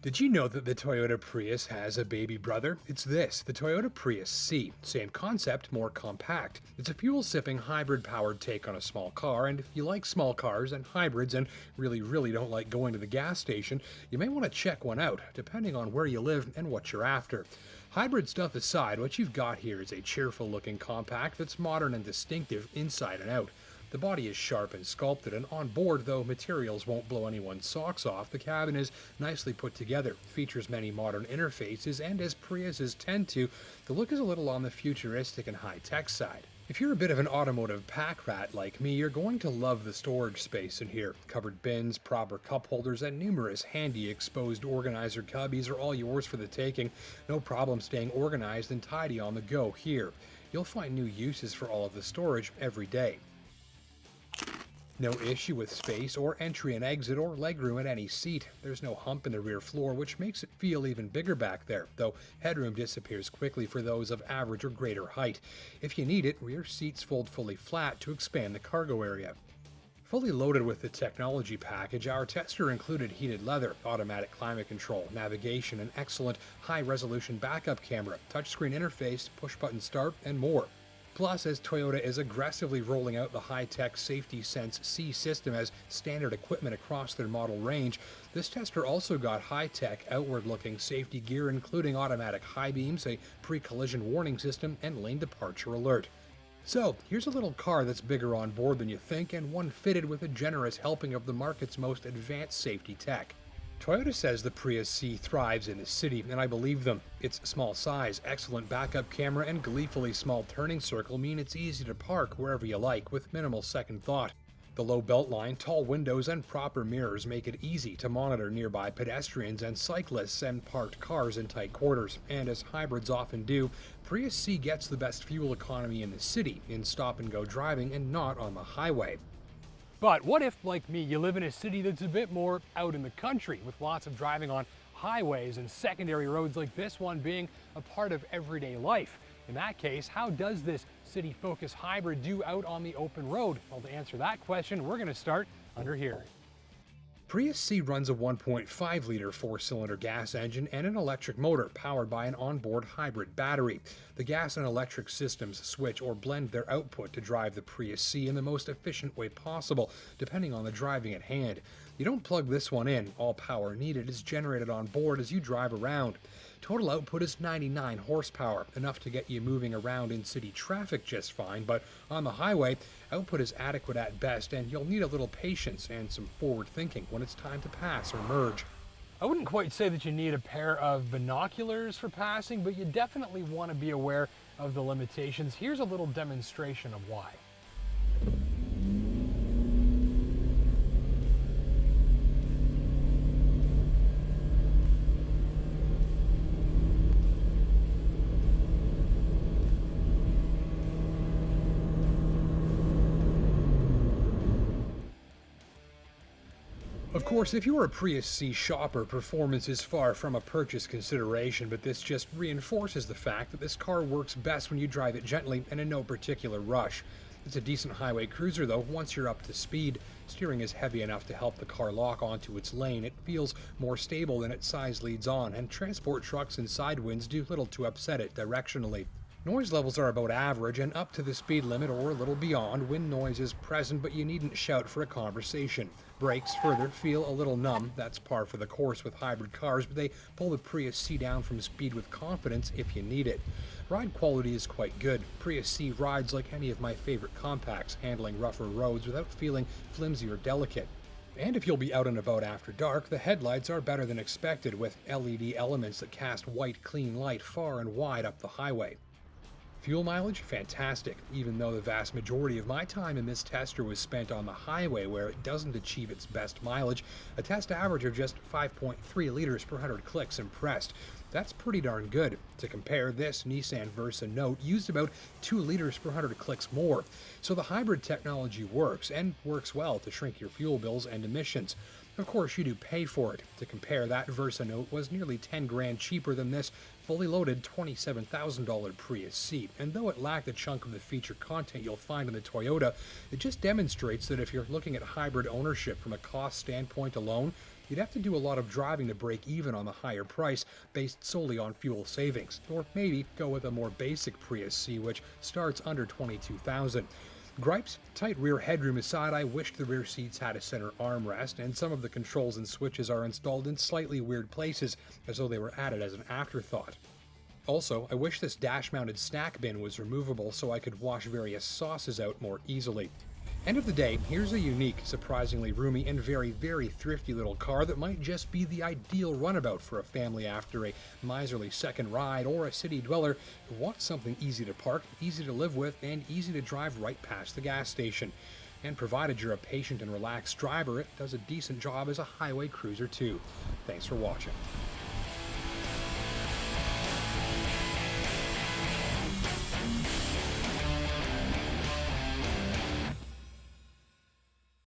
Did you know that the Toyota Prius has a baby brother? It's this, the Toyota Prius C. Same concept, more compact. It's a fuel-sipping hybrid-powered take on a small car, and if you like small cars and hybrids and really don't like going to the gas station, you may want to check one out, depending on where you live and what you're after. Hybrid stuff aside, what you've got here is a cheerful-looking compact that's modern and distinctive inside and out. The body is sharp and sculpted, and on board, though materials won't blow anyone's socks off, the cabin is nicely put together, features many modern interfaces, and as Priuses tend to, the look is a little on the futuristic and high-tech side. If you're a bit of an automotive pack rat like me, you're going to love the storage space in here. Covered bins, proper cup holders, and numerous handy exposed organizer cubbies are all yours for the taking. No problem staying organized and tidy on the go here. You'll find new uses for all of the storage every day. No issue with space or entry and exit or legroom at any seat. There's no hump in the rear floor, which makes it feel even bigger back there, though headroom disappears quickly for those of average or greater height. If you need it, rear seats fold fully flat to expand the cargo area. Fully loaded with the technology package, our tester included heated leather, automatic climate control, navigation, an excellent high-resolution backup camera, touchscreen interface, push-button start, and more. Plus, as Toyota is aggressively rolling out the high-tech TSS-C system as standard equipment across their model range, this tester also got high-tech, outward-looking safety gear including automatic high beams, a pre-collision warning system, and lane departure alert. So, here's a little car that's bigger on board than you think, and one fitted with a generous helping of the market's most advanced safety tech. Toyota says the Prius C thrives in the city, and I believe them. Its small size, excellent backup camera, and gleefully small turning circle mean it's easy to park wherever you like with minimal second thought. The low beltline, tall windows, and proper mirrors make it easy to monitor nearby pedestrians and cyclists and parked cars in tight quarters. And as hybrids often do, Prius C gets the best fuel economy in the city, in stop-and-go driving and not on the highway. But what if, like me, you live in a city that's a bit more out in the country, with lots of driving on highways and secondary roads like this one being a part of everyday life? In that case, how does this city-focused hybrid do out on the open road? Well, to answer that question, we're going to start under here. Prius C runs a 1.5-liter four-cylinder gas engine and an electric motor powered by an onboard hybrid battery. The gas and electric systems switch or blend their output to drive the Prius C in the most efficient way possible, depending on the driving at hand. You don't plug this one in. All power needed is generated on board as you drive around. Total output is 99 horsepower, enough to get you moving around in city traffic just fine, but on the highway, output is adequate at best, and you'll need a little patience and some forward thinking when it's time to pass or merge. I wouldn't quite say that you need a pair of binoculars for passing, but you definitely want to be aware of the limitations. Here's a little demonstration of why. Of course, if you're a Prius C shopper, performance is far from a purchase consideration, but this just reinforces the fact that this car works best when you drive it gently and in no particular rush. It's a decent highway cruiser though, once you're up to speed. Steering is heavy enough to help the car lock onto its lane. It feels more stable than its size leads on, and transport trucks and side winds do little to upset it directionally. Noise levels are about average and up to the speed limit or a little beyond. Wind noise is present, but you needn't shout for a conversation. Brakes, further, feel a little numb. That's par for the course with hybrid cars, but they pull the Prius C down from speed with confidence if you need it. Ride quality is quite good. Prius C rides like any of my favorite compacts, handling rougher roads without feeling flimsy or delicate. And if you'll be out and about after dark, the headlights are better than expected, with LED elements that cast white, clean light far and wide up the highway. Fuel mileage? Fantastic, even though the vast majority of my time in this tester was spent on the highway where it doesn't achieve its best mileage. A test average of just 5.3 liters per 100 clicks impressed. That's pretty darn good. To compare, this Nissan Versa Note used about 2 liters per 100 clicks more. So the hybrid technology works, and works well to shrink your fuel bills and emissions. Of course, you do pay for it. To compare, that Versa Note was nearly 10 grand cheaper than this fully loaded $27,000 Prius C, and though it lacked a chunk of the feature content you'll find in the Toyota, it just demonstrates that if you're looking at hybrid ownership from a cost standpoint alone, You'd have to do a lot of driving to break even on the higher price based solely on fuel savings, or maybe go with a more basic Prius C which starts under $22,000. Gripes? Tight rear headroom aside, I wished the rear seats had a center armrest, and some of the controls and switches are installed in slightly weird places, as though they were added as an afterthought. Also, I wish this dash-mounted snack bin was removable so I could wash various sauces out more easily. End of the day, here's a unique, surprisingly roomy, and very, very thrifty little car that might just be the ideal runabout for a family after a miserly second ride, or a city dweller who wants something easy to park, easy to live with, and easy to drive right past the gas station. And provided you're a patient and relaxed driver, it does a decent job as a highway cruiser too. Thanks for watching.